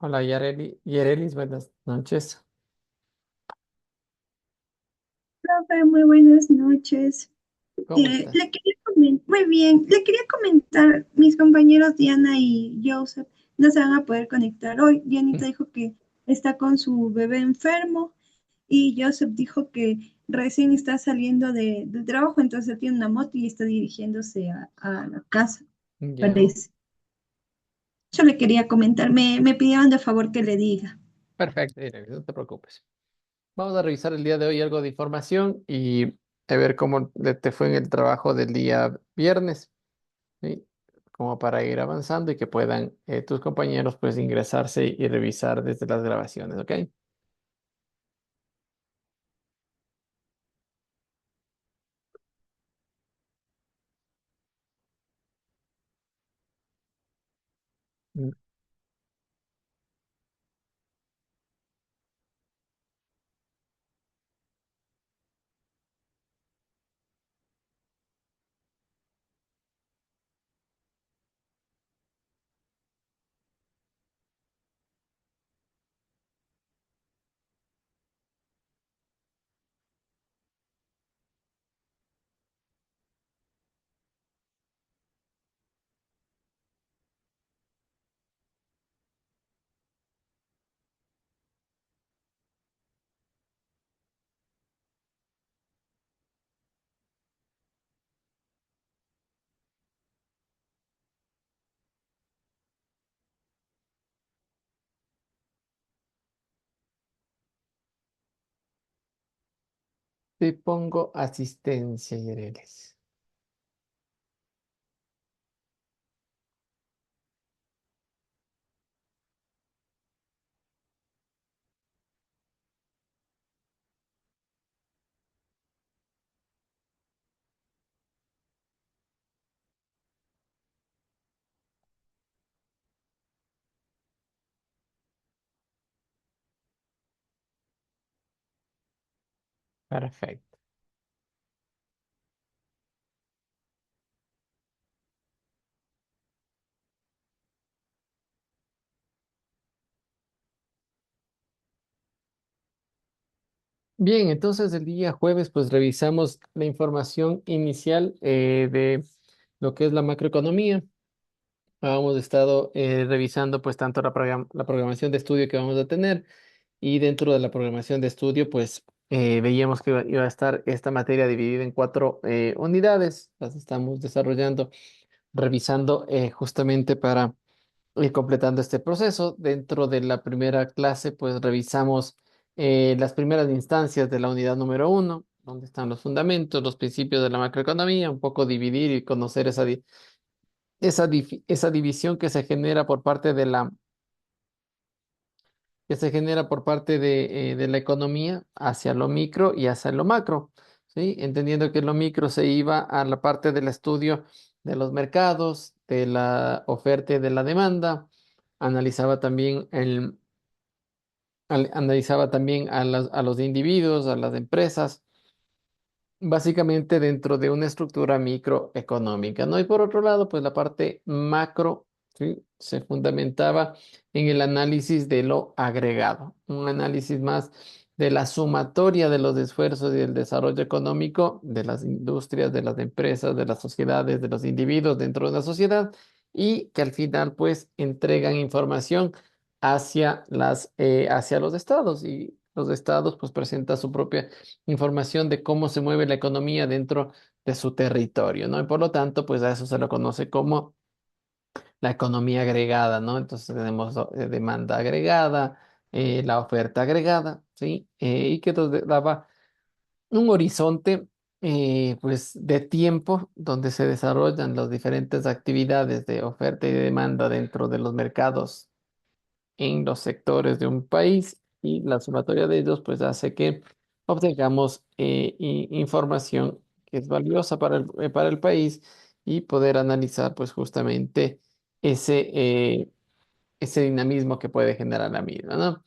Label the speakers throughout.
Speaker 1: Hola, Yarelis, buenas noches.
Speaker 2: Profe, muy buenas noches.
Speaker 1: ¿Cómo estás?
Speaker 2: Muy bien, le quería comentar, mis compañeros Diana y Joseph no se van a poder conectar hoy. Dianita dijo que está con su bebé enfermo y Joseph dijo que recién está saliendo del trabajo, entonces él tiene una moto y está dirigiéndose a la casa,
Speaker 1: Ya,
Speaker 2: parece. Yo le quería comentar, me pidieron de favor que le diga.
Speaker 1: perfecto, Yarelis, no te preocupes. Vamos a revisar el día de hoy algo de información y a ver cómo te fue en el trabajo del día viernes, ¿sí? Como para ir avanzando y que puedan tus compañeros pues ingresarse y revisar desde las grabaciones, ¿ok? Mm, Te pongo asistencia, Yarelis. Perfecto. Bien, entonces el día jueves pues revisamos la información inicial de lo que es la macroeconomía. Hemos estado revisando pues tanto la programación de estudio que vamos a tener y dentro de la programación de estudio pues veíamos que iba a estar esta materia dividida en cuatro unidades. Las estamos desarrollando, revisando justamente para ir completando este proceso. Dentro de la primera clase pues revisamos las primeras instancias de la unidad número uno, donde están los fundamentos, los principios de la macroeconomía, un poco dividir y conocer esa división que se genera por parte de la economía hacia lo micro y hacia lo macro, ¿sí? Entendiendo que lo micro se iba a la parte del estudio de los mercados, de la oferta y de la demanda, analizaba también analizaba también a los individuos, a las empresas básicamente dentro de una estructura microeconómica, ¿no? Y por otro lado, pues la parte macro, ¿sí? Se fundamentaba en el análisis de lo agregado, un análisis más de la sumatoria de los esfuerzos y el desarrollo económico de las industrias, de las empresas, de las sociedades, de los individuos dentro de la sociedad y que al final, pues, entregan información hacia los estados y los estados, pues, presentan su propia información de cómo se mueve la economía dentro de su territorio, ¿no? Y por lo tanto, pues a eso se lo conoce como la economía agregada, ¿no? Entonces tenemos demanda agregada, la oferta agregada, ¿sí? Y que nos daba un horizonte, pues, de tiempo donde se desarrollan las diferentes actividades de oferta y de demanda dentro de los mercados en los sectores de un país y la sumatoria de ellos pues hace que obtengamos información que es valiosa para el país y poder analizar pues justamente ese, eh, ese dinamismo que puede generar la misma, ¿no?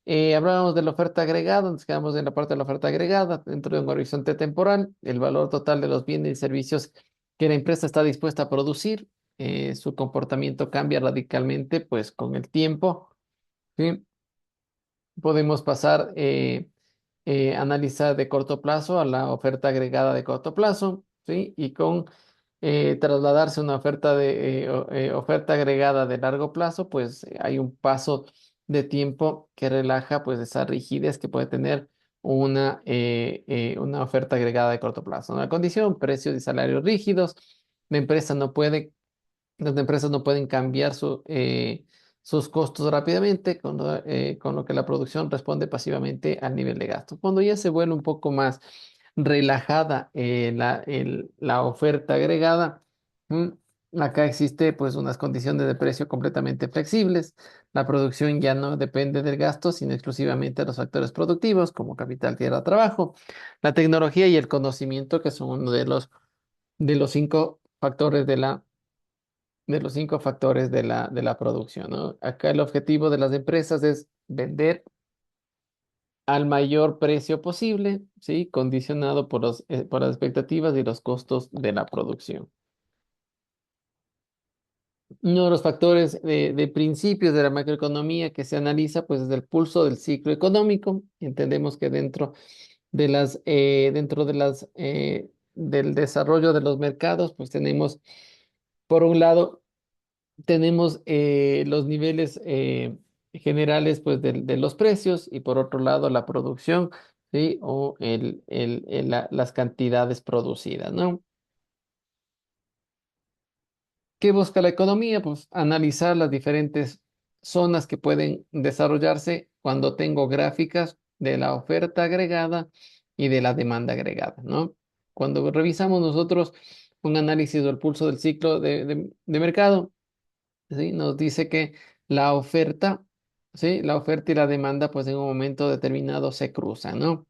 Speaker 1: Hablábamos de la oferta agregada, nos quedamos en la parte de la oferta agregada dentro de un horizonte temporal, el valor total de los bienes y servicios que la empresa está dispuesta a producir, su comportamiento cambia radicalmente pues con el tiempo ¿sí? Podemos pasar analizar de corto plazo a la oferta agregada de corto plazo, ¿sí? Y con trasladarse a una oferta oferta agregada de largo plazo, pues hay un paso de tiempo que relaja pues esa rigidez que puede tener una oferta agregada de corto plazo. Una condición, precios y salarios rígidos. La empresa no puede Las empresas no pueden cambiar sus costos rápidamente, con lo que la producción responde pasivamente al nivel de gasto. Cuando ya se vuelve un poco más relajada la oferta agregada, mm, acá existe pues unas condiciones de precio completamente flexibles. La producción ya no depende del gasto, sino exclusivamente de los factores productivos, como capital, tierra, trabajo, la tecnología y el conocimiento, que son uno de los cinco factores de la producción, ¿no? Acá el objetivo de las empresas es vender al mayor precio posible, ¿sí? Condicionado por las expectativas y los costos de la producción. Uno de los factores de principios de la macroeconomía que se analiza, pues, es el pulso del ciclo económico. Entendemos que del desarrollo de los mercados, pues tenemos, por un lado, tenemos los niveles generales pues, de los precios y por otro lado la producción, ¿sí? O las cantidades producidas, ¿no? ¿Qué busca la economía? Pues analizar las diferentes zonas que pueden desarrollarse cuando tengo gráficas de la oferta agregada y de la demanda agregada, ¿no? Cuando revisamos nosotros un análisis del pulso del ciclo de mercado, ¿sí? Nos dice que la oferta, ¿sí? La oferta y la demanda, pues en un momento determinado se cruzan, ¿no?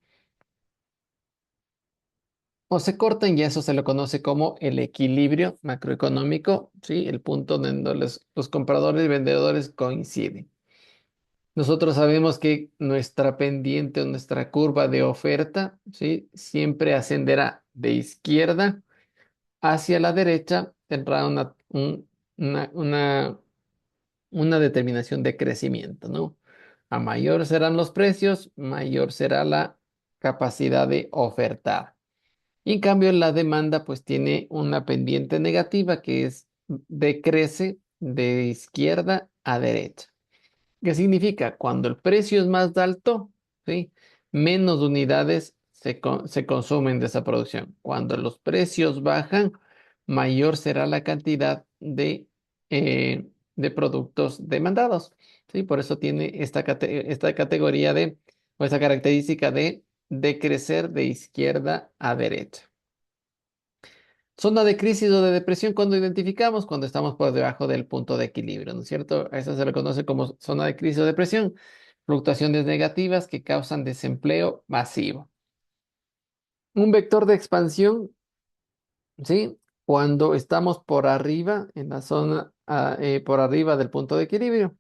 Speaker 1: O se cortan y eso se lo conoce como el equilibrio macroeconómico, ¿sí? El punto donde los compradores y vendedores coinciden. Nosotros sabemos que nuestra pendiente o nuestra curva de oferta, ¿sí? Siempre ascenderá de izquierda hacia la derecha, tendrá una, una una determinación de crecimiento, ¿no? A mayor serán los precios, mayor será la capacidad de ofertar. Y en cambio, la demanda pues tiene una pendiente negativa que es decrece de izquierda a derecha. ¿Qué significa? Cuando el precio es más alto, ¿sí? Menos unidades se consumen de esa producción. Cuando los precios bajan, mayor será la cantidad de productos demandados, ¿sí? Por eso tiene esta categoría o esta característica de crecer de izquierda a derecha. Zona de crisis o de depresión cuando identificamos cuando estamos por debajo del punto de equilibrio, ¿no es cierto? A eso se le conoce como zona de crisis o depresión. Fluctuaciones negativas que causan desempleo masivo. Un vector de expansión, ¿sí? Cuando estamos por arriba, en la zona, por arriba del punto de equilibrio.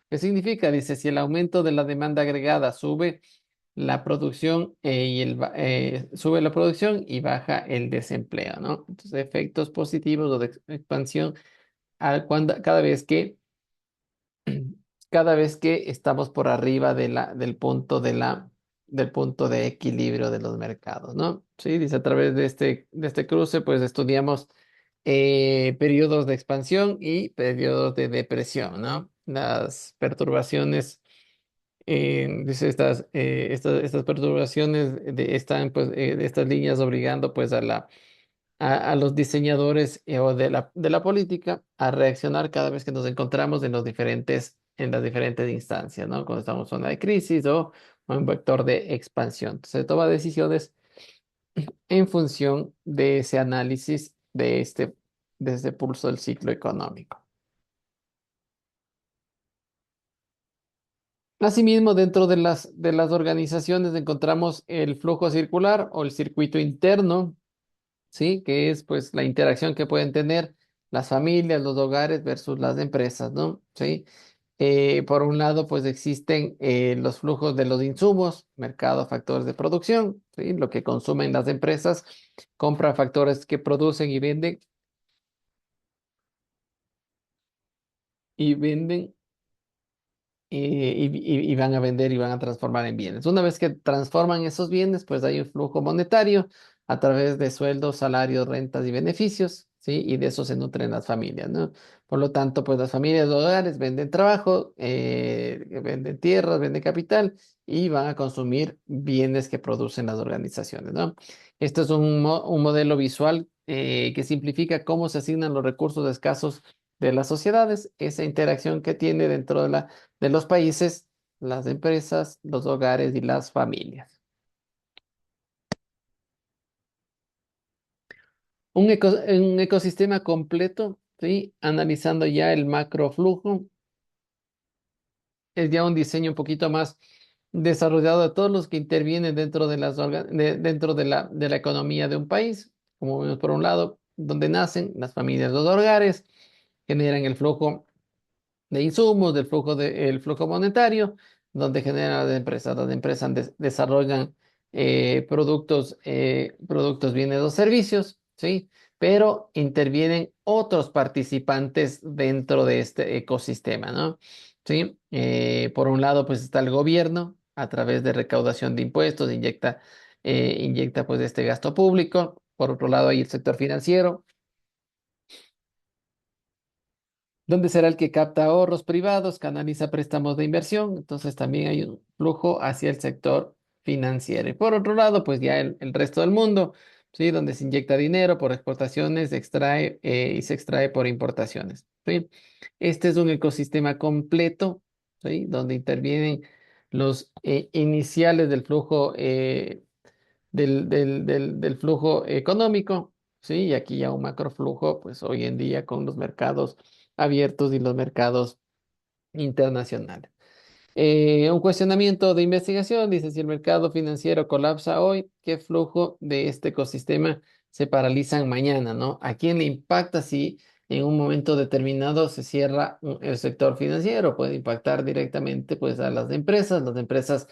Speaker 1: ¿Qué significa? Dice, si el aumento de la demanda agregada sube la producción sube la producción y baja el desempleo, ¿no? Entonces, efectos positivos o de expansión cada vez que estamos por arriba del punto de equilibrio de los mercados, ¿no? Sí, dice a través de este cruce, pues estudiamos periodos de expansión y periodos de depresión, ¿no? Las perturbaciones dice estas perturbaciones están pues de estas líneas obligando pues a los diseñadores o de la política a reaccionar cada vez que nos encontramos en las diferentes instancias, ¿no? Cuando estamos en zona de crisis o en vector de expansión. Se toma decisiones en función de ese análisis de este pulso del ciclo económico. Asimismo, dentro de las organizaciones encontramos el flujo circular o el circuito interno, ¿sí? Que es pues la interacción que pueden tener las familias, los hogares versus las empresas, ¿no? ¿Sí? Por un lado, pues existen los flujos de los insumos, mercado, factores de producción, ¿sí? Lo que consumen las empresas, compra factores que producen y venden y van a vender y van a transformar en bienes. Una vez que transforman esos bienes, pues hay un flujo monetario a través de sueldos, salarios, rentas y beneficios, ¿sí? Y de eso se nutren las familias, ¿no? Por lo tanto, pues las familias de hogares venden trabajo, venden tierras, venden capital y van a consumir bienes que producen las organizaciones, ¿no? Esto es un modelo visual que simplifica cómo se asignan los recursos escasos de las sociedades, esa interacción que tiene dentro de los países, las empresas, los hogares y las familias. Un ecosistema completo, ¿sí? Analizando ya el macroflujo, es ya un diseño un poquito más desarrollado de todos los que intervienen dentro de dentro de la economía de un país. Como vemos por un lado, donde nacen las familias, los hogares, generan el flujo de insumos, el flujo monetario, donde generan las empresas. Las empresas desarrollan productos, bienes o servicios, ¿sí? Pero intervienen otros participantes dentro de este ecosistema, ¿no? ¿Sí? Por un lado, pues está el gobierno, a través de recaudación de impuestos, inyecta pues este gasto público. Por otro lado, hay el sector financiero, ¿dónde será el que capta ahorros privados, canaliza préstamos de inversión? Entonces también hay un flujo hacia el sector financiero. Y por otro lado, pues ya el resto del mundo, ¿sí? Donde se inyecta dinero por exportaciones, y se extrae por importaciones, ¿sí? Este es un ecosistema completo, ¿sí? Donde intervienen los iniciales del flujo, del flujo económico, ¿sí? Y aquí ya un macroflujo, pues hoy en día con los mercados abiertos y los mercados internacionales. Un cuestionamiento de investigación dice, si el mercado financiero colapsa hoy, ¿qué flujo de este ecosistema se paralizan mañana, ¿no? ¿A quién le impacta si en un momento determinado se cierra el sector financiero? Puede impactar directamente pues a las empresas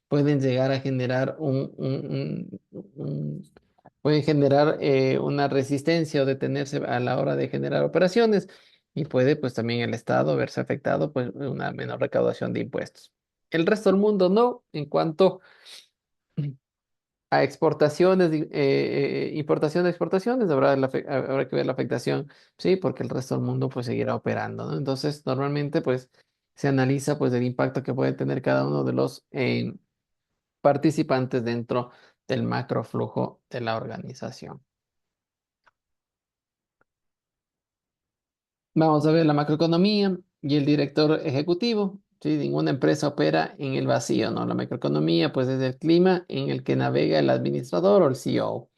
Speaker 1: pueden llegar a generar pueden generar una resistencia o detenerse a la hora de generar operaciones y puede pues también el Estado verse afectado pues una menor recaudación de impuestos. El resto del mundo no, en cuanto a exportaciones, importaciones, exportaciones, habrá que ver la afectación, sí, porque el resto del mundo pues seguirá operando, ¿no? Entonces, normalmente pues se analiza pues el impacto que puede tener cada uno de los participantes dentro del macroflujo de la organización. Vamos a ver la macroeconomía y el director ejecutivo. Sí, ninguna empresa opera en el vacío, ¿no? La macroeconomía, pues, es el clima en el que navega el administrador o el CEO.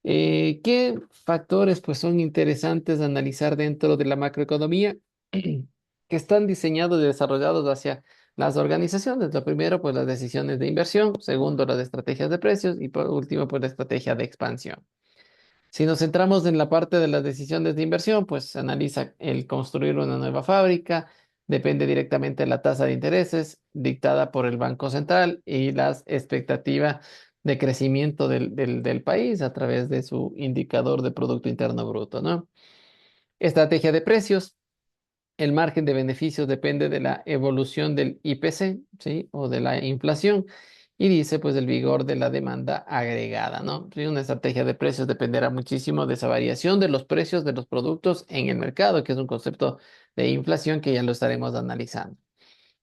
Speaker 1: ¿Qué factores, pues, son interesantes de analizar dentro de la macroeconomía que están diseñados y desarrollados hacia las organizaciones? Lo primero, pues, las decisiones de inversión. Segundo, las estrategias de precios. Y por último, pues, la estrategia de expansión. Si nos centramos en la parte de las decisiones de inversión, pues se analiza el construir una nueva fábrica, depende directamente de la tasa de intereses dictada por el Banco Central y las expectativas de crecimiento del país a través de su indicador de Producto Interno Bruto, ¿no? Estrategia de precios. El margen de beneficios depende de la evolución del IPC, ¿sí? O de la inflación. Y dice, pues, el vigor de la demanda agregada, ¿no? Sí, una estrategia de precios dependerá muchísimo de esa variación de los precios de los productos en el mercado, que es un concepto de inflación que ya lo estaremos analizando.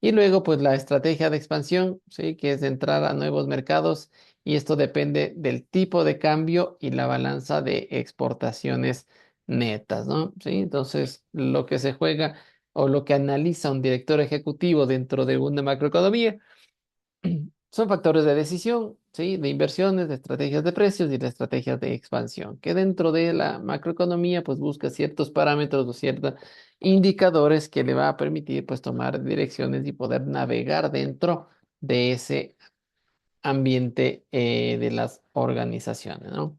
Speaker 1: Y luego, pues la estrategia de expansión, ¿sí? Que es entrar a nuevos mercados y esto depende del tipo de cambio y la balanza de exportaciones netas, ¿no? ¿Sí? Entonces, lo que se juega o lo que analiza un director ejecutivo dentro de una macroeconomía son factores de decisión, ¿sí? De inversiones, de estrategias de precios y de estrategias de expansión, que dentro de la macroeconomía pues busca ciertos parámetros o ciertos indicadores que le va a permitir pues tomar direcciones y poder navegar dentro de ese ambiente de las organizaciones, ¿no?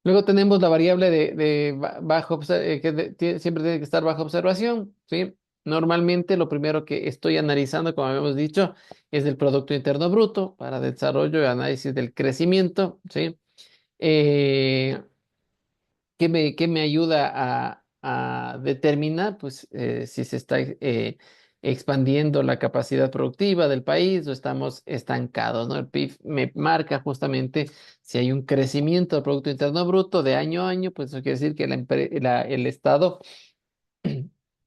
Speaker 1: Luego tenemos la variable que siempre tiene que estar bajo observación, ¿sí? Normalmente lo primero que estoy analizando, como habíamos dicho, es el Producto Interno Bruto para desarrollo y análisis del crecimiento, ¿sí? Eh, ¿qué me ayuda determina pues, si se está expandiendo la capacidad productiva del país o estamos estancados, ¿no? El PIB me marca justamente si hay un crecimiento del Producto Interno Bruto de año a año, pues eso quiere decir que el Estado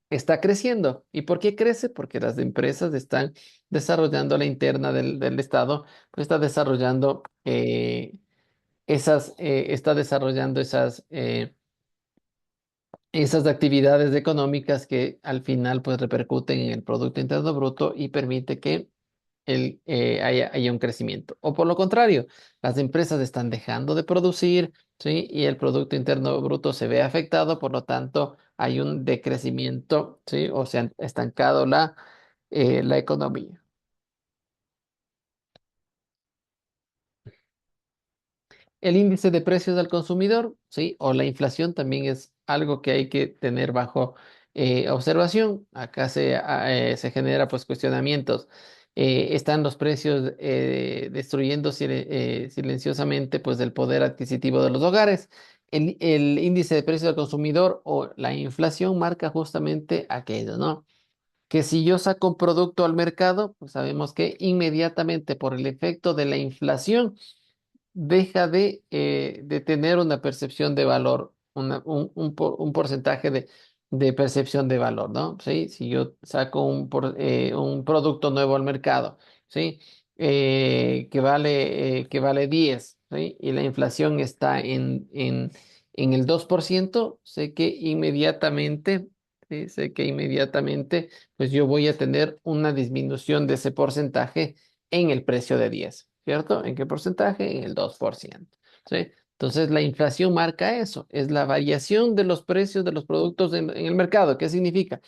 Speaker 1: está creciendo. ¿Y por qué crece? Porque las empresas están desarrollando la interna del Estado, pues está desarrollando está desarrollando esas actividades económicas que al final pues repercuten en el Producto Interno Bruto y permite que haya un crecimiento. O por lo contrario, las empresas están dejando de producir, ¿sí? Y el Producto Interno Bruto se ve afectado, por lo tanto hay un decrecimiento, ¿sí? O se ha estancado la economía. El índice de precios al consumidor, ¿sí? O la inflación también es algo que hay que tener bajo observación. Acá se genera pues cuestionamientos. Están los precios destruyendo silenciosamente pues el poder adquisitivo de los hogares. El índice de precios al consumidor o la inflación marca justamente aquello, ¿no? Que si yo saco un producto al mercado, pues sabemos que inmediatamente por el efecto de la inflación, deja de tener una percepción de valor, un porcentaje de percepción de valor, ¿no? ¿Sí? Si yo saco un producto nuevo al mercado, ¿sí? Que vale 10, ¿sí? Y la inflación está en el 2%, sé que inmediatamente, ¿sí? Sé que inmediatamente, pues yo voy a tener una disminución de ese porcentaje en el precio de 10, ¿cierto? ¿En qué porcentaje? En el 2%, ¿sí? Entonces, la inflación marca eso, es la variación de los precios de los productos en el mercado. ¿Qué significa?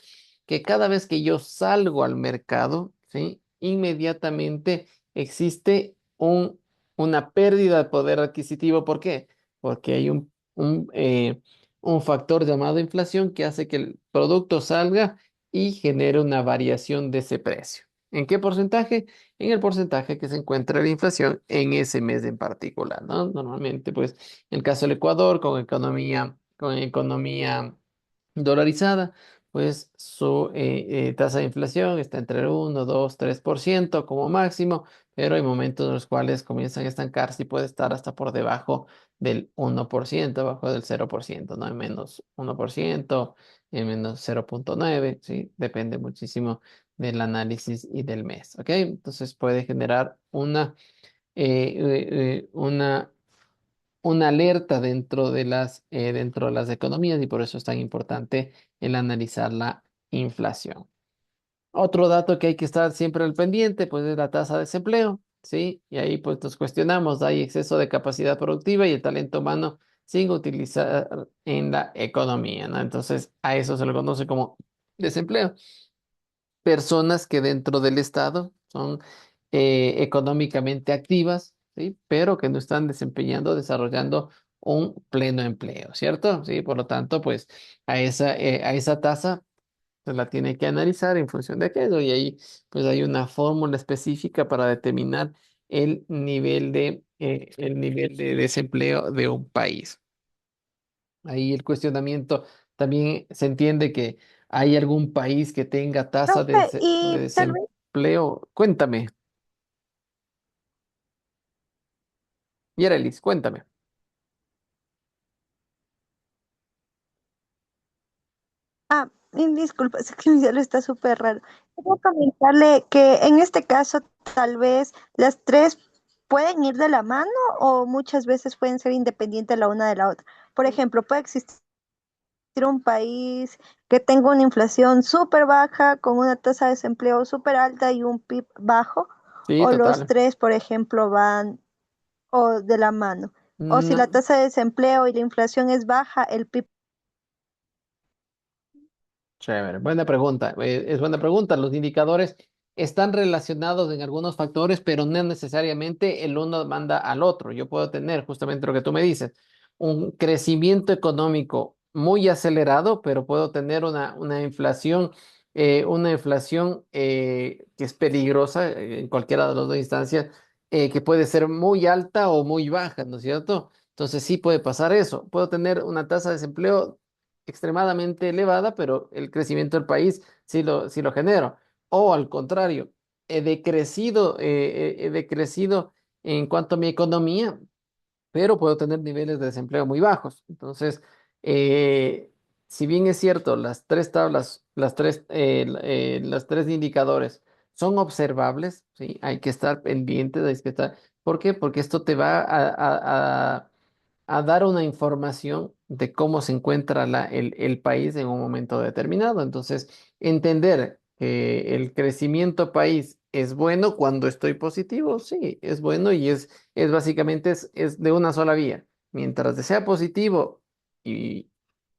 Speaker 1: Que cada vez que yo salgo al mercado, ¿sí? Inmediatamente existe una pérdida de poder adquisitivo. ¿Por qué? Porque hay un factor llamado inflación que hace que el producto salga y genere una variación de ese precio. ¿En qué porcentaje? En el porcentaje que se encuentra la inflación en ese mes en particular, ¿no? Normalmente, pues, en el caso del Ecuador, con economía dolarizada, pues su tasa de inflación está entre el 1, 2, 3% como máximo, pero hay momentos en los cuales comienzan a estancarse y puede estar hasta por debajo del 1%, abajo del 0%, ¿no? En menos 1%, en menos 0,9, ¿sí? Depende muchísimo del análisis y del mes, ¿ok? Entonces puede generar una alerta dentro de las economías y por eso es tan importante el analizar la inflación. Otro dato que hay que estar siempre al pendiente, pues es la tasa de desempleo, ¿sí? Y ahí pues nos cuestionamos, hay exceso de capacidad productiva y el talento humano sin utilizar en la economía, ¿no? Entonces a eso se le conoce como desempleo. Personas que dentro del Estado son económicamente activas, ¿sí? Pero que no están desarrollando un pleno empleo, ¿cierto? Sí, por lo tanto, pues a esa tasa se la tiene que analizar en función de aquello y ahí pues hay una fórmula específica para determinar el nivel de desempleo de un país. Ahí el cuestionamiento también se entiende que hay algún país que tenga tasa de,
Speaker 2: Profe,
Speaker 1: dese- de
Speaker 2: y tal vez,
Speaker 1: desempleo. Cuéntame, Yerelis, cuéntame.
Speaker 2: disculpa, es que mi cielo está súper raro. Quiero comentarle que en este caso tal vez las tres pueden ir de la mano o muchas veces pueden ser independientes la una de la otra. Por ejemplo, puede existir un país que tenga una inflación súper baja, con una tasa de desempleo súper alta y un PIB bajo,
Speaker 1: Sí,
Speaker 2: o los
Speaker 1: total.
Speaker 2: tres, por ejemplo, van o de la mano. O si la
Speaker 1: No,
Speaker 2: tasa de desempleo y la inflación es baja, el PIB.
Speaker 1: chévere, buena pregunta. Es buena pregunta. Los indicadores están relacionados en algunos factores, pero no necesariamente el uno manda al otro. Yo puedo tener justamente lo que tú me dices, un crecimiento económico muy acelerado, pero puedo tener una inflación que es peligrosa en cualquiera de las dos instancias, que puede ser muy alta o muy baja, ¿no es cierto? Entonces sí puede pasar eso. Puedo tener una tasa de desempleo extremadamente elevada, pero el crecimiento del país sí lo genero. O al contrario, he decrecido en cuanto a mi economía, pero puedo tener niveles de desempleo muy bajos. Entonces, eh, si bien es cierto, las tres tablas, los tres indicadores son observables, ¿sí? Hay que estar pendientes, hay que estar. ¿Por qué? Porque esto te va a dar una información de cómo se encuentra el país en un momento determinado. Entonces, entender que el crecimiento país es bueno cuando estoy positivo, sí, es bueno y es básicamente es de una sola vía. Mientras sea positivo y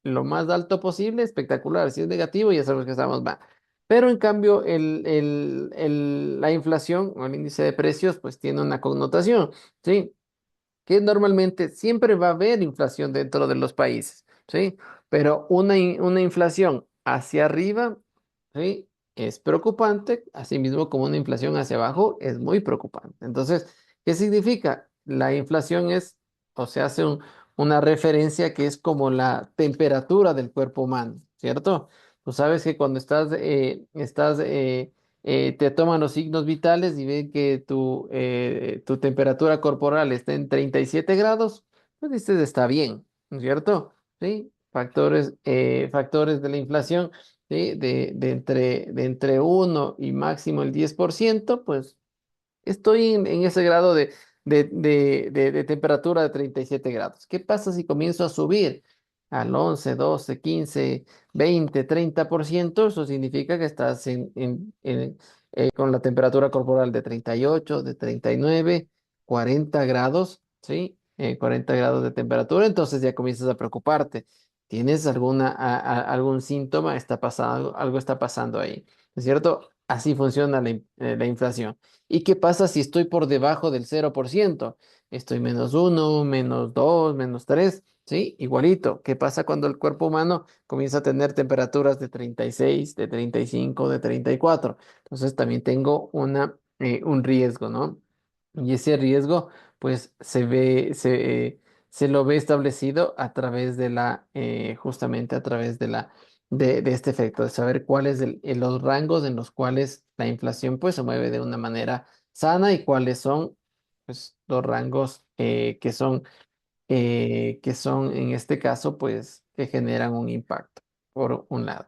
Speaker 1: lo más alto posible, espectacular. Si es negativo, ya sabemos que estamos mal. Pero en cambio, la inflación o el índice de precios, pues tiene una connotación, ¿sí? Que normalmente siempre va a haber inflación dentro de los países, ¿sí? Pero una inflación hacia arriba, ¿sí? Es preocupante, asimismo como una inflación hacia abajo es muy preocupante. Entonces, ¿qué significa? La inflación es, o se hace una referencia que es como la temperatura del cuerpo humano, ¿cierto? Tú sabes que cuando te toman los signos vitales y ven que tu temperatura corporal está en 37 grados, pues dices está bien, ¿no es cierto? ¿Sí? Factores de la inflación, ¿sí? De entre 1 y máximo el 10%, pues estoy en ese grado de temperatura de 37 grados. ¿Qué pasa si comienzo a subir al 11, 12, 15, 20, 30%? Eso significa que estás con la temperatura corporal de 38, de 39, 40 grados, ¿sí? 40 grados de temperatura, entonces ya comienzas a preocuparte. ¿Tienes algún síntoma? Está pasando, algo está pasando ahí, ¿no es cierto? Así funciona la inflación. ¿Y qué pasa si estoy por debajo del 0%? Estoy -1, -2, -3, ¿sí? Igualito. ¿Qué pasa cuando el cuerpo humano comienza a tener temperaturas de 36, de 35, de 34? Entonces también tengo un riesgo, ¿no? Y ese riesgo, pues, se lo ve establecido a través justamente a través de este efecto, de saber cuáles los rangos en los cuales la inflación pues se mueve de una manera sana y cuáles son pues los rangos que son en este caso, pues, que generan un impacto, por un lado.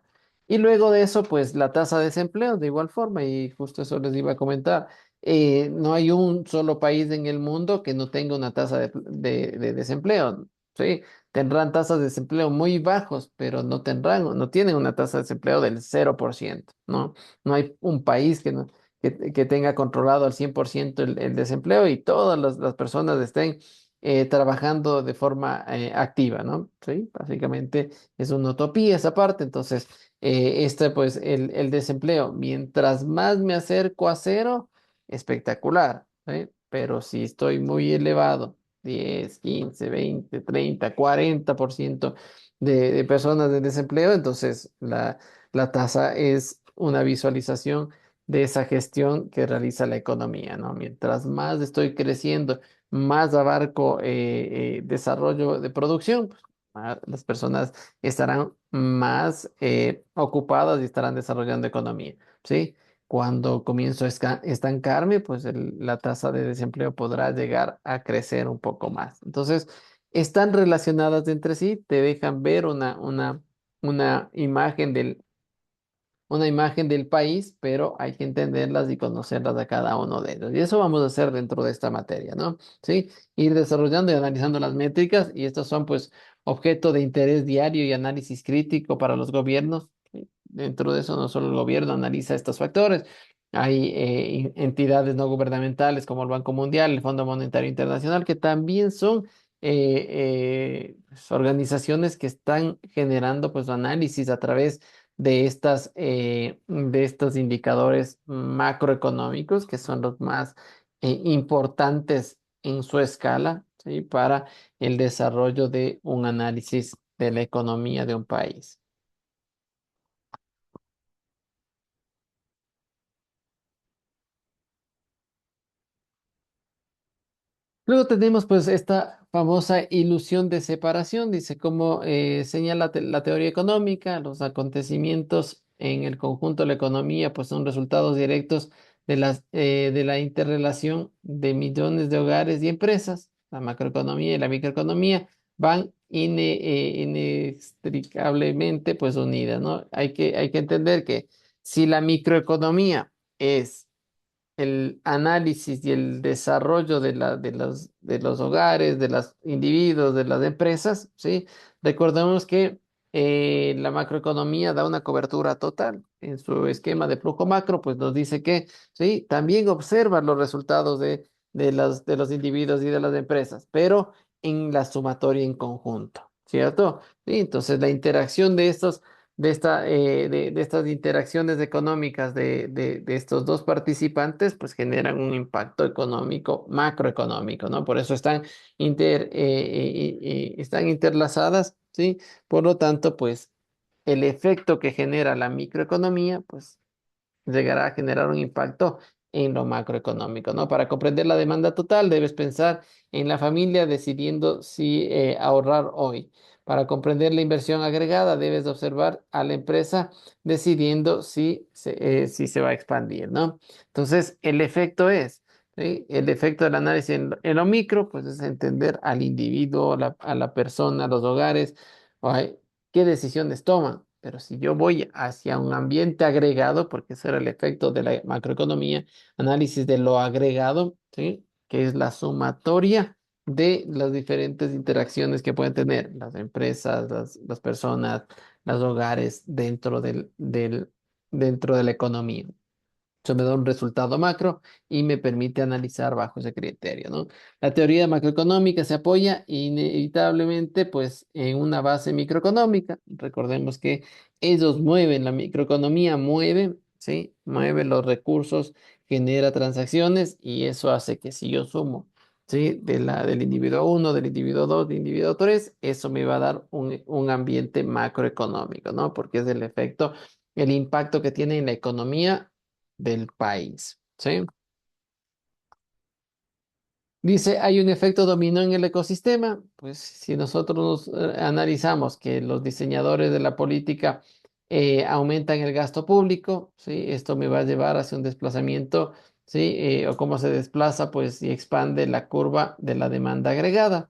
Speaker 1: Y luego de eso, pues, la tasa de desempleo, de igual forma, y justo eso les iba a comentar, no hay un solo país en el mundo que no tenga una tasa de desempleo, ¿sí? Tendrán tasas de desempleo muy bajos, pero no tienen una tasa de desempleo del 0%, ¿no? No hay un país que tenga controlado al 100% el desempleo y todas las personas estén trabajando de forma activa, ¿no? Sí, básicamente es una utopía esa parte. Entonces, pues, el desempleo, mientras más me acerco a cero, espectacular, ¿sí? Pero si estoy muy elevado, 10, 15, 20, 30, 40% de personas de desempleo, entonces la tasa es una visualización de esa gestión que realiza la economía, ¿no? Mientras más estoy creciendo, más abarco desarrollo de producción, pues, las personas estarán más ocupadas y estarán desarrollando economía, ¿sí? Cuando comienzo a estancarme, pues la tasa de desempleo podrá llegar a crecer un poco más. Entonces, están relacionadas entre sí, te dejan ver una imagen una imagen del país, pero hay que entenderlas y conocerlas a cada uno de ellos. Y eso vamos a hacer dentro de esta materia, ¿no? Sí, ir desarrollando y analizando las métricas, y estos son pues objeto de interés diario y análisis crítico para los gobiernos. ¿Sí? Dentro de eso no solo el gobierno analiza estos factores, hay entidades no gubernamentales como el Banco Mundial, el Fondo Monetario Internacional, que también son pues, organizaciones que están generando pues análisis a través de estos indicadores macroeconómicos, que son los más importantes en su escala, ¿sí? Para el desarrollo de un análisis de la economía de un país. Luego tenemos pues esta famosa ilusión de separación, dice, como señala la teoría económica, los acontecimientos en el conjunto de la economía pues son resultados directos de la interrelación de millones de hogares y empresas. La macroeconomía y la microeconomía van inextricablemente pues unidas, ¿no? Hay que entender que si la microeconomía es el análisis y el desarrollo de los hogares, de los individuos, de las empresas, ¿sí? Recordemos que la macroeconomía da una cobertura total. En su esquema de flujo macro, pues nos dice que, ¿sí? También observa los resultados de los individuos y de las empresas, pero en la sumatoria en conjunto, ¿cierto? Sí, entonces la interacción de estas interacciones económicas de estos dos participantes, pues generan un impacto económico, macroeconómico, ¿no? Por eso están interlazadas, ¿sí? Por lo tanto, pues el efecto que genera la microeconomía, pues llegará a generar un impacto en lo macroeconómico, ¿no? Para comprender la demanda total, debes pensar en la familia decidiendo si ahorrar hoy. Para comprender la inversión agregada, debes observar a la empresa decidiendo si se va a expandir, ¿no? Entonces, el efecto es, ¿sí? El efecto del análisis en lo micro, pues es entender al individuo, a la persona, a los hogares, ay, qué decisiones toman. Pero si yo voy hacia un ambiente agregado, porque ese era el efecto de la macroeconomía, análisis de lo agregado, ¿sí? Que es la sumatoria de las diferentes interacciones que pueden tener las empresas, las personas, los hogares dentro de la economía. Eso me da un resultado macro y me permite analizar bajo ese criterio, ¿no? La teoría macroeconómica se apoya inevitablemente pues en una base microeconómica. Recordemos que ellos mueven, la microeconomía mueve, ¿sí? Mueve los recursos, genera transacciones y eso hace que si yo sumo, ¿sí? Del individuo uno, del individuo 2, del individuo 3, eso me va a dar un ambiente macroeconómico, ¿no? Porque es el efecto, el impacto que tiene en la economía del país, ¿sí? Dice, hay un efecto dominó en el ecosistema. Pues si nosotros analizamos que los diseñadores de la política aumentan el gasto público, ¿sí? Esto me va a llevar hacia un desplazamiento, ¿sí? O cómo se desplaza, pues, y expande la curva de la demanda agregada.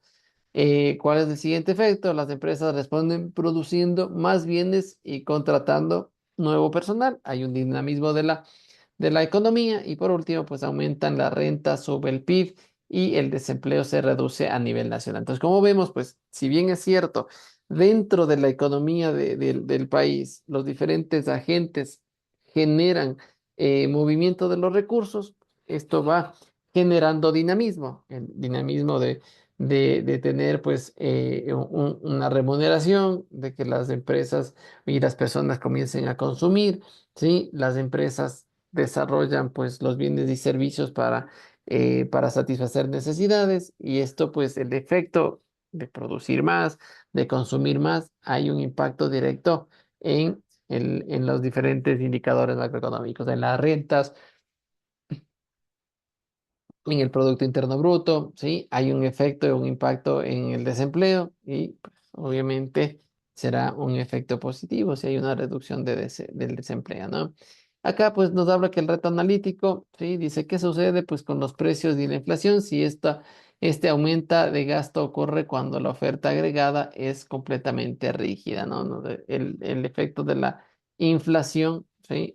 Speaker 1: ¿Cuál es el siguiente efecto? Las empresas responden produciendo más bienes y contratando nuevo personal. Hay un dinamismo de la economía y por último, pues aumentan la renta sobre el PIB y el desempleo se reduce a nivel nacional. Entonces, como vemos, pues si bien es cierto, dentro de la economía del país, los diferentes agentes generan movimiento de los recursos, esto va generando dinamismo, el dinamismo de tener pues una remuneración, de que las empresas y las personas comiencen a consumir, ¿sí? Las empresas desarrollan pues los bienes y servicios para satisfacer necesidades y esto pues el efecto de producir más, de consumir más, hay un impacto directo en, en los diferentes indicadores macroeconómicos, en las rentas, en el Producto Interno Bruto, ¿sí? Hay un efecto, un impacto en el desempleo y pues, obviamente será un efecto positivo si hay una reducción del desempleo, ¿no? Acá pues nos habla que el reto analítico, ¿sí? Dice, ¿qué sucede pues con los precios y la inflación si este aumenta de gasto ocurre cuando la oferta agregada es completamente rígida, ¿no? El efecto de la inflación, ¿sí?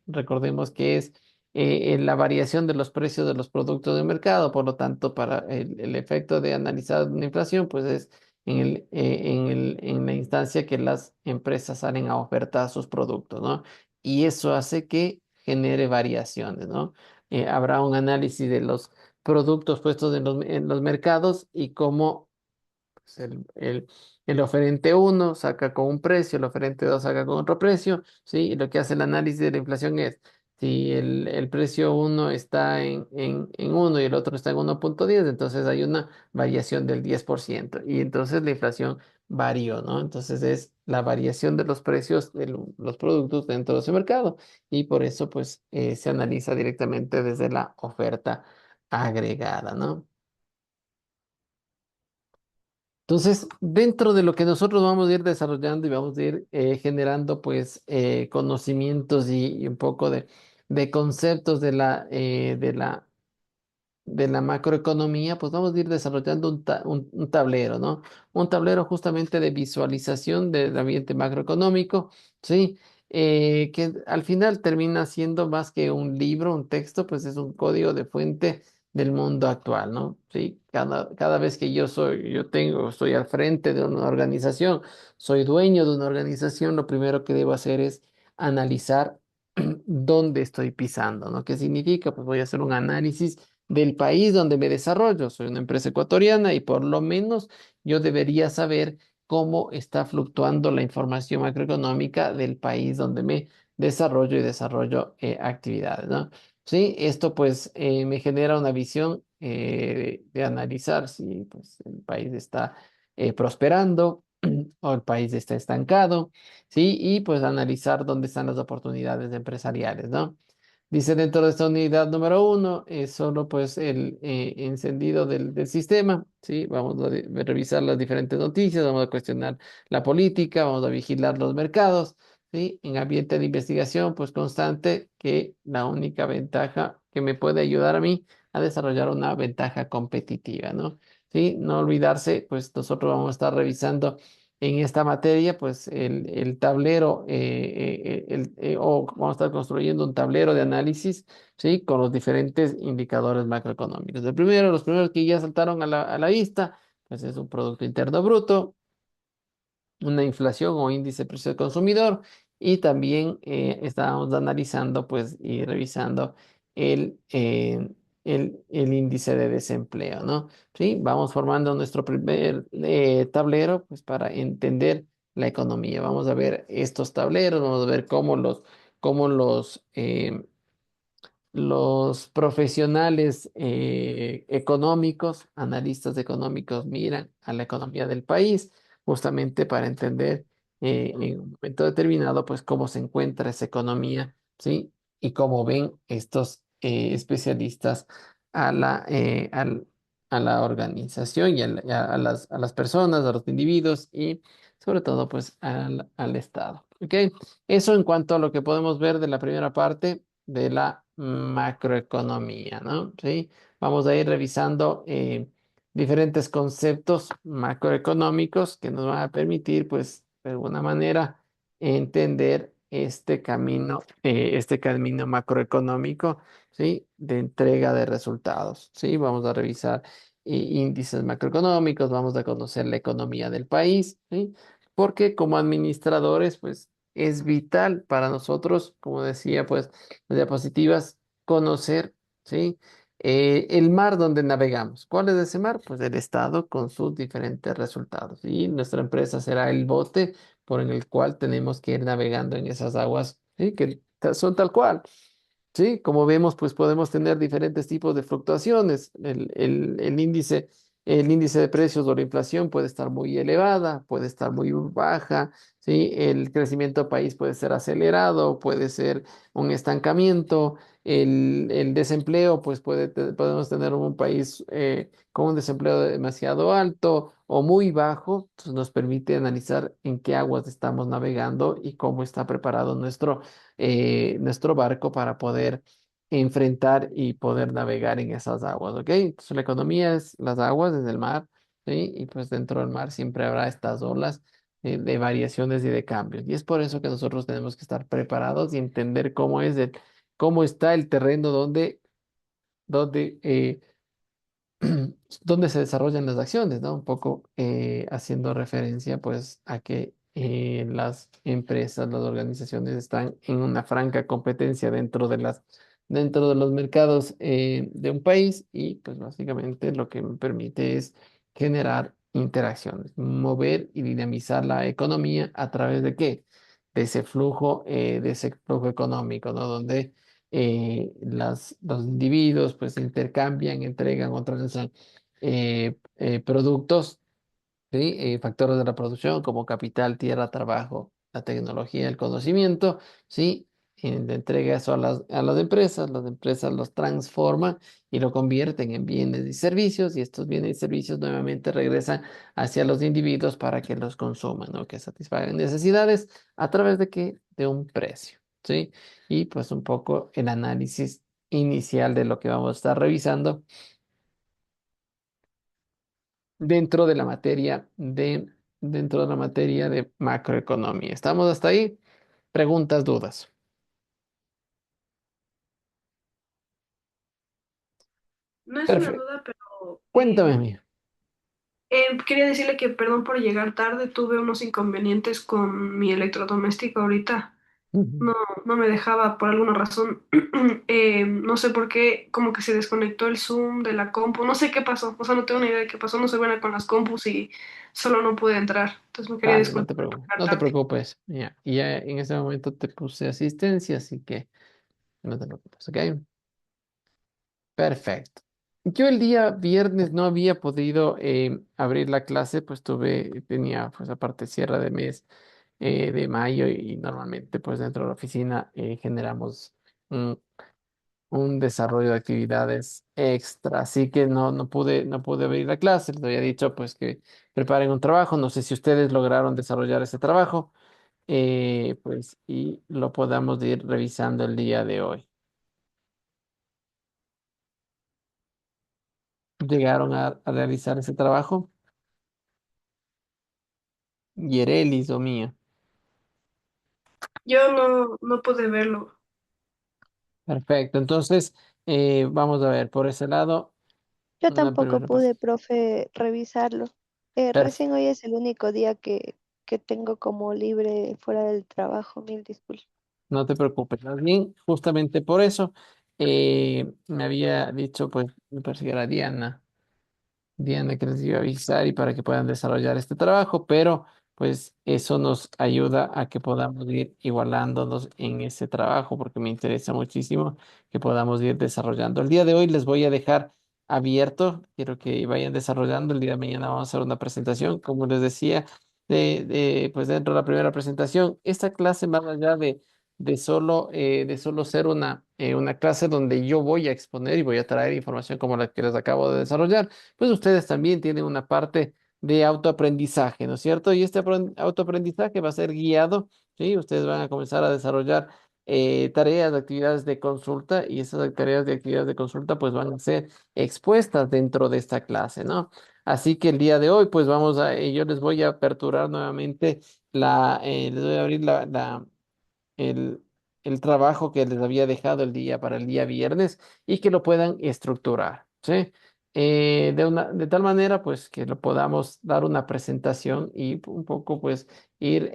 Speaker 1: Recordemos que es en la variación de los precios de los productos del mercado. Por lo tanto, para el efecto de analizar una inflación, pues es en la instancia que las empresas salen a ofertar sus productos, ¿no? Y eso hace que genere variaciones, ¿no? Habrá un análisis de los productos puestos en los mercados y cómo pues, el oferente uno saca con un precio, el oferente 2 saca con otro precio, ¿sí? Y lo que hace el análisis de la inflación es, si el precio uno está en uno y el otro está en 1,10, entonces hay una variación del 10% y entonces la inflación varió, ¿no? Entonces es la variación de los precios de los productos dentro de ese mercado y por eso pues se analiza directamente desde la oferta agregada, ¿no? Entonces, dentro de lo que nosotros vamos a ir desarrollando y vamos a ir generando, pues, conocimientos y un poco de conceptos de la macroeconomía, pues vamos a ir desarrollando un tablero, ¿no? Un tablero justamente de visualización del ambiente macroeconómico, ¿sí? Que al final termina siendo más que un libro, un texto, pues es un código de fuente del mundo actual, ¿no? Sí, cada vez que estoy al frente de una organización, soy dueño de una organización, lo primero que debo hacer es analizar dónde estoy pisando, ¿no? ¿Qué significa? Pues voy a hacer un análisis del país donde me desarrollo. Soy una empresa ecuatoriana y por lo menos yo debería saber cómo está fluctuando la información macroeconómica del país donde me desarrollo y desarrollo actividades, ¿no? Sí, esto pues me genera una visión de analizar si pues, el país está prosperando o el país está estancado, ¿sí? Y pues analizar dónde están las oportunidades empresariales, ¿no? Dice dentro de esta unidad número uno, es solo pues el encendido del sistema, ¿sí? Vamos a revisar las diferentes noticias, vamos a cuestionar la política, vamos a vigilar los mercados, ¿sí? En ambiente de investigación pues constante, que la única ventaja que me puede ayudar a mí a desarrollar una ventaja competitiva, ¿no? ¿Sí? No olvidarse, pues nosotros vamos a estar revisando en esta materia, pues el tablero, o vamos a estar construyendo un tablero de análisis, ¿sí? Con los diferentes indicadores macroeconómicos. Los primeros que ya saltaron a a la vista, pues es un Producto Interno Bruto, una inflación o índice de precio del consumidor, y también estábamos analizando pues y revisando el, eh, el índice de desempleo, ¿no? Sí, vamos formando nuestro primer tablero pues para entender la economía. Vamos a ver estos tableros, vamos a ver cómo los profesionales económicos, analistas económicos, miran a la economía del país justamente para entender en un momento determinado, pues cómo se encuentra esa economía, ¿sí? Y cómo ven estos especialistas a a la organización y a las personas, a los individuos y sobre todo, pues al Estado. ¿Ok? Eso en cuanto a lo que podemos ver de la primera parte de la macroeconomía, ¿no? Sí, vamos a ir revisando diferentes conceptos macroeconómicos que nos van a permitir, pues, de alguna manera, entender este camino macroeconómico, ¿sí? De entrega de resultados, ¿sí? Vamos a revisar índices macroeconómicos, vamos a conocer la economía del país, ¿sí? Porque como administradores, pues, es vital para nosotros, como decía, pues, las diapositivas, conocer, ¿sí? El mar donde navegamos. ¿Cuál es ese mar? Pues el Estado con sus diferentes resultados. Y nuestra empresa será el bote por el cual tenemos que ir navegando en esas aguas, ¿sí? Que son tal cual. Sí, como vemos, pues podemos tener diferentes tipos de fluctuaciones. El índice de precios o la inflación puede estar muy elevada, puede estar muy baja, ¿sí? El crecimiento del país puede ser acelerado, puede ser un estancamiento. El desempleo, pues podemos tener un país con un desempleo demasiado alto o muy bajo. Entonces nos permite analizar en qué aguas estamos navegando y cómo está preparado nuestro barco para poder enfrentar y poder navegar en esas aguas, ¿ok? Entonces la economía es las aguas, es el mar, ¿sí? Y pues dentro del mar siempre habrá estas olas de variaciones y de cambios. Y es por eso que nosotros tenemos que estar preparados y entender cómo está el terreno donde donde se desarrollan las acciones, ¿no? Un poco haciendo referencia pues a que las empresas, las organizaciones están en una franca competencia dentro de los mercados de un país y pues básicamente lo que me permite es generar interacciones, mover y dinamizar la economía a través de ¿qué? De ese flujo económico, ¿no? Donde los individuos pues intercambian, entregan o transan productos, ¿sí? Factores de la producción como capital, tierra, trabajo, la tecnología, el conocimiento, ¿sí? le entrega eso a las empresas los transforman y lo convierten en bienes y servicios, y estos bienes y servicios nuevamente regresan hacia los individuos para que los consuman, ¿no? Que satisfagan necesidades a través de qué? De un precio, ¿sí? Y pues un poco el análisis inicial de lo que vamos a estar revisando dentro de la materia dentro de la materia de macroeconomía. ¿Estamos hasta ahí? Preguntas, dudas.
Speaker 3: No es una
Speaker 1: Perfecto.
Speaker 3: duda, pero
Speaker 1: Cuéntame, amigo.
Speaker 3: quería decirle que perdón por llegar tarde, tuve unos inconvenientes con mi electrodoméstico ahorita.
Speaker 1: Ujú.
Speaker 3: No, no me dejaba por alguna razón. No sé por qué, como que se desconectó el Zoom de la compu. No sé qué pasó. O sea, no tengo ni idea de qué pasó. No soy buena con las compus y solo no pude entrar. Entonces me quería
Speaker 1: Dale, no te
Speaker 3: disculpar por
Speaker 1: preocupes,
Speaker 3: llegar
Speaker 1: no te
Speaker 3: tarde.
Speaker 1: preocupes. Ya, y ya en ese momento te puse asistencia, así que no te preocupes, ¿ok? Perfecto. Yo el día viernes no había podido abrir la clase, pues tenía pues aparte cierre de mes de mayo y normalmente pues dentro de la oficina generamos un, un desarrollo de actividades extra, así que no pude abrir la clase. Les había dicho pues que preparen un trabajo, no sé si ustedes lograron desarrollar ese trabajo, pues y lo podamos ir revisando el día de hoy. ¿Llegaron a realizar ese trabajo? Yerelis o mía.
Speaker 3: Yo no pude verlo.
Speaker 1: Perfecto. Entonces, vamos a ver, por ese lado,
Speaker 4: Yo
Speaker 1: la
Speaker 4: tampoco
Speaker 1: primera parte.
Speaker 4: pude, profe, revisarlo.
Speaker 1: Perfecto.
Speaker 4: Recién hoy es el único día que tengo como libre fuera del trabajo. Mil disculpas.
Speaker 1: No te preocupes. Más bien, justamente por eso, me había dicho, pues, me parece que era Diana que les iba a avisar y para que puedan desarrollar este trabajo, pero pues eso nos ayuda a que podamos ir igualándonos en ese trabajo, porque me interesa muchísimo que podamos ir desarrollando. El día de hoy les voy a dejar abierto, quiero que vayan desarrollando. El día de mañana vamos a hacer una presentación, como les decía, pues dentro de la primera presentación, esta clase más allá de solo ser una clase donde yo voy a exponer y voy a traer información como la que les acabo de desarrollar, pues ustedes también tienen una parte de autoaprendizaje, ¿no es cierto? Y este autoaprendizaje va a ser guiado, ¿sí? Ustedes van a comenzar a desarrollar tareas, actividades de consulta y esas tareas de actividades de consulta pues van a ser expuestas dentro de esta clase, ¿no? Así que el día de hoy pues yo les voy a aperturar nuevamente les voy a abrir el, el trabajo que les había dejado para el día viernes y que lo puedan estructurar, ¿sí? De tal manera, pues, que lo podamos dar una presentación y un poco, pues, ir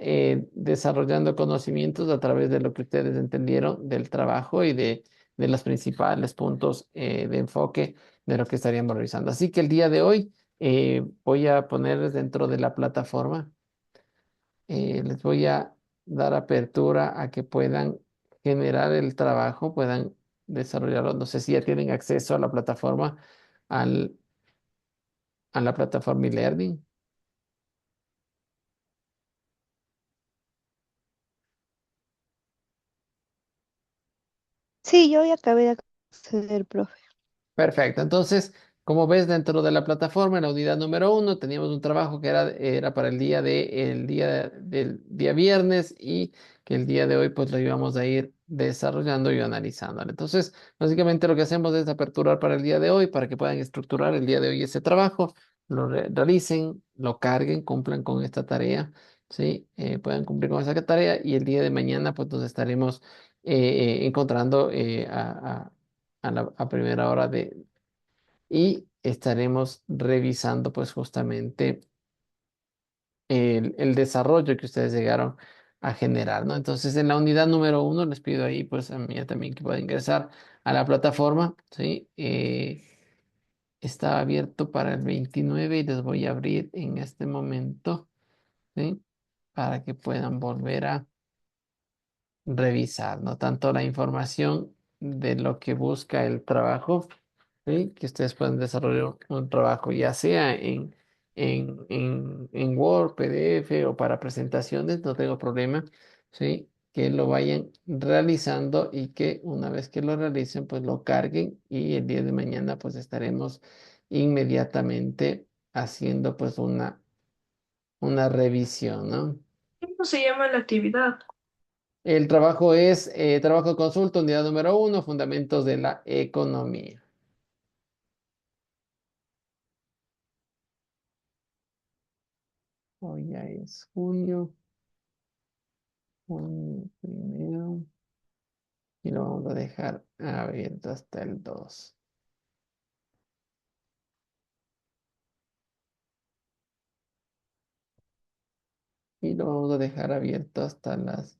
Speaker 1: desarrollando conocimientos a través de lo que ustedes entendieron del trabajo y de los principales puntos de enfoque de lo que estaríamos revisando. Así que el día de hoy voy a ponerles dentro de la plataforma les voy a dar apertura a que puedan generar el trabajo, puedan desarrollarlo. No sé si ya tienen acceso a la plataforma, al, a la plataforma e-learning.
Speaker 4: Sí, yo ya acabé de acceder, profe.
Speaker 1: Perfecto. Entonces, como ves, dentro de la plataforma, en la unidad número uno, teníamos un trabajo que era para el día del día viernes y que el día de hoy pues lo íbamos a ir desarrollando y analizando. Entonces, básicamente lo que hacemos es aperturar para el día de hoy para que puedan estructurar el día de hoy ese trabajo, realicen, lo carguen, cumplan con esta tarea, ¿sí? Puedan cumplir con esa tarea y el día de mañana pues nos estaremos encontrando a primera hora y estaremos revisando pues justamente el desarrollo que ustedes llegaron a generar, ¿no? Entonces en la unidad número uno les pido ahí pues a mí también que pueda ingresar a la plataforma, ¿sí? Está abierto para el 29 y les voy a abrir en este momento, ¿sí? Para que puedan volver a revisar, ¿no? Tanto la información de lo que busca el trabajo, ¿sí? Que ustedes pueden desarrollar un trabajo, ya sea en Word, PDF o para presentaciones, no tengo problema, ¿sí? que lo vayan realizando y que una vez que lo realicen, pues lo carguen y el día de mañana pues estaremos inmediatamente haciendo pues una revisión, ¿no?
Speaker 3: ¿Cómo se llama la actividad?
Speaker 1: El trabajo es trabajo de consulta, unidad número 1, fundamentos de la economía. Hoy ya es junio primero, y lo vamos a dejar abierto hasta el 2. Y lo vamos a dejar abierto hasta las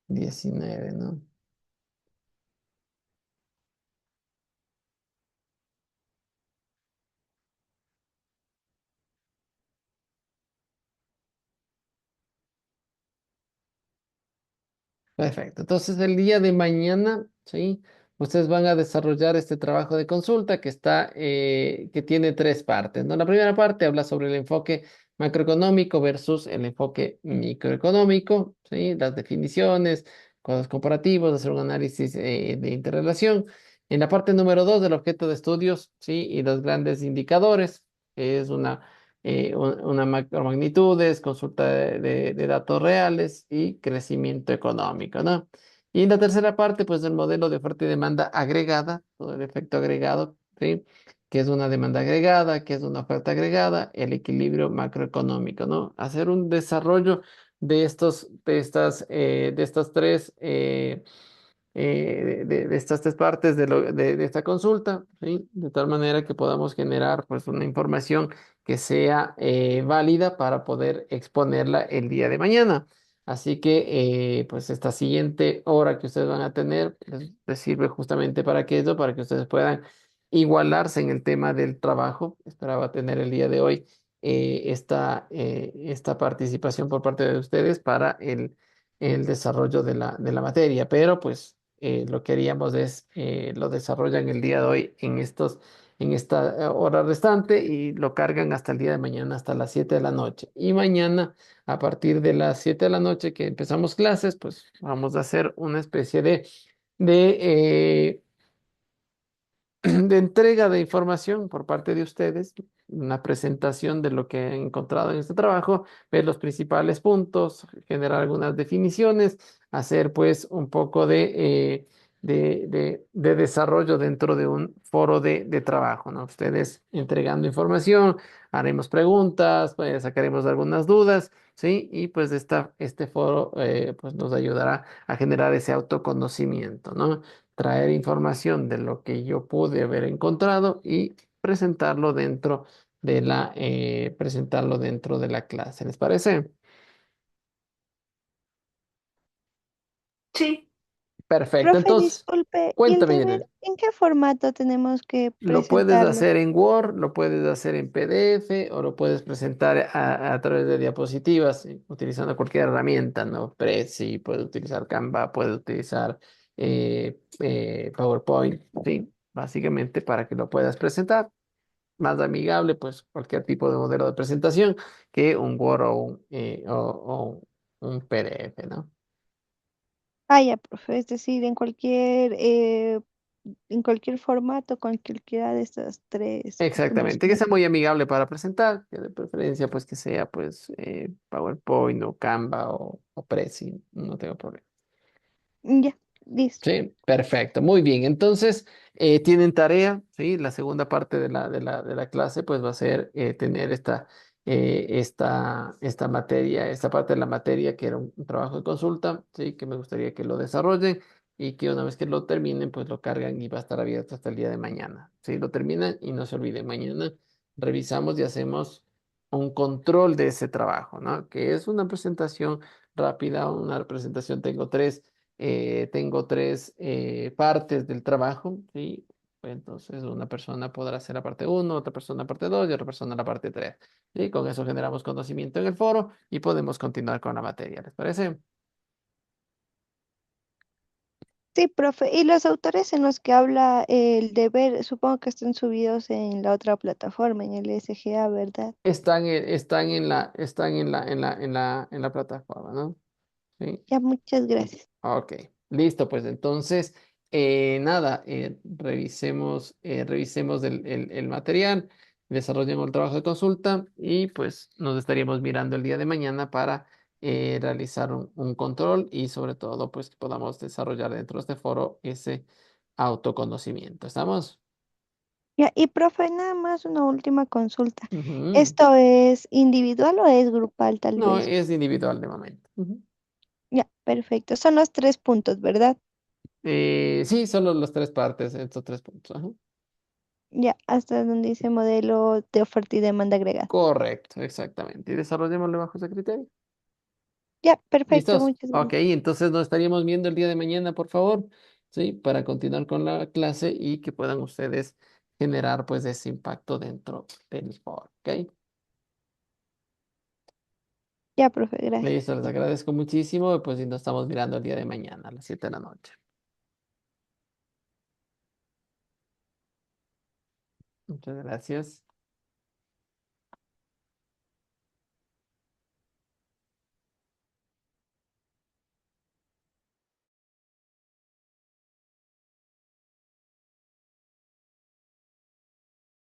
Speaker 1: 19, ¿no? Perfecto. Entonces, el día de mañana, ¿sí? Ustedes van a desarrollar este trabajo de consulta que tiene tres partes, ¿no? La primera parte habla sobre el enfoque macroeconómico versus el enfoque microeconómico, ¿sí? Las definiciones, cosas comparativos, hacer un análisis de interrelación. En la parte número 2 del objeto de estudios, ¿sí? Y los grandes indicadores, que es una macromagnitudes, consulta de datos reales y crecimiento económico, ¿no? Y en la tercera parte, pues el modelo de oferta y demanda agregada, todo el efecto agregado, ¿sí? Que es una demanda agregada, que es una oferta agregada, el equilibrio macroeconómico, ¿no? Hacer un desarrollo de estas tres de estas tres partes de esta consulta, ¿sí? De tal manera que podamos generar pues una información que sea válida para poder exponerla el día de mañana. Así que pues esta siguiente hora que ustedes van a tener les sirve justamente para aquello, para que ustedes puedan igualarse en el tema del trabajo. Esperaba tener el día de hoy esta participación por parte de ustedes para el desarrollo de la materia, pero pues lo que haríamos es lo desarrollan el día de hoy en esta hora restante y lo cargan hasta el día de mañana, hasta las 7 de la noche. Y mañana, a partir de las 7 de la noche que empezamos clases, pues vamos a hacer una especie de de entrega de información por parte de ustedes, una presentación de lo que han encontrado en este trabajo, ver los principales puntos, generar algunas definiciones, hacer pues un poco de desarrollo dentro de un foro de trabajo, ¿no? Ustedes entregando información, haremos preguntas, pues sacaremos algunas dudas. ¿Sí? Y pues este foro pues nos ayudará a generar ese autoconocimiento, ¿no? Traer información de lo que yo pude haber encontrado y presentarlo dentro de la clase. ¿Les parece?
Speaker 3: Sí,
Speaker 1: Perfecto.
Speaker 4: Profe,
Speaker 1: Entonces,
Speaker 4: disculpe, ¿y el
Speaker 1: cuéntame,
Speaker 4: deber
Speaker 1: Irene.
Speaker 4: en qué formato tenemos que
Speaker 1: Lo puedes
Speaker 4: presentarlo?
Speaker 1: hacer en Word, lo puedes hacer en PDF o lo puedes presentar a través de diapositivas, utilizando cualquier herramienta, ¿no? Prezi, puedes utilizar Canva, puedes utilizar PowerPoint, ¿sí? Básicamente para que lo puedas presentar. Más amigable, pues cualquier tipo de modelo de presentación que un Word o un PDF, ¿no?
Speaker 4: Ah, ya, profe, es decir, en cualquier formato, con cualquiera de estas tres que
Speaker 1: Exactamente, que sea
Speaker 4: mencionaste.
Speaker 1: muy amigable para presentar, que de preferencia pues que sea pues PowerPoint o Canva o Prezi, no tengo problema.
Speaker 4: Ya, listo.
Speaker 1: Sí, perfecto, muy bien. Entonces, tienen tarea, ¿sí? La segunda parte de la clase, pues va a ser tener esta materia, esta parte de la materia que era un trabajo de consulta, ¿sí? Que me gustaría que lo desarrollen y que una vez que lo terminen, pues lo cargan y va a estar abierto hasta el día de mañana, ¿sí? Lo terminan y no se olviden, mañana revisamos y hacemos un control de ese trabajo, ¿no? Que es una presentación rápida, una presentación, tengo tres partes del trabajo, ¿sí? Entonces una persona podrá hacer la parte uno, otra persona la parte 2 y otra persona la parte 3. Y con eso generamos conocimiento en el foro y podemos continuar con la materia. ¿Les parece?
Speaker 4: Sí, profe. Y los autores en los que habla el deber, supongo que están subidos en la otra plataforma, en el SGA, ¿verdad?
Speaker 1: Están en la plataforma, ¿no? ¿sí?
Speaker 4: Ya, muchas gracias.
Speaker 1: Ok, listo, pues entonces, nada, revisemos el material, desarrollemos el trabajo de consulta y pues nos estaríamos mirando el día de mañana para realizar un control y sobre todo pues que podamos desarrollar dentro de este foro ese autoconocimiento. ¿Estamos?
Speaker 4: Ya, y profe, nada más una última consulta.
Speaker 1: Ujú.
Speaker 4: ¿Esto es individual o es grupal, tal
Speaker 1: No,
Speaker 4: vez?
Speaker 1: es individual de momento. Ujú.
Speaker 4: Ya, perfecto. Son los 3 puntos, ¿verdad?
Speaker 1: Sí, solo las tres partes, estos tres puntos. Ajá.
Speaker 4: Ya, hasta donde dice modelo de oferta y demanda agregada.
Speaker 1: Correcto, exactamente. Y desarrollémoslo bajo ese criterio.
Speaker 4: Ya, perfecto,
Speaker 1: ¿Listos?
Speaker 4: muchas
Speaker 1: Ok,
Speaker 4: gracias.
Speaker 1: entonces nos estaríamos viendo el día de mañana, por favor, ¿sí? Para continuar con la clase y que puedan ustedes generar pues ese impacto dentro del foro, ¿ok?
Speaker 4: Ya, profe, gracias.
Speaker 1: Listo, les agradezco muchísimo, pues y nos estamos mirando el día de mañana a las 7 de la noche. Muchas gracias.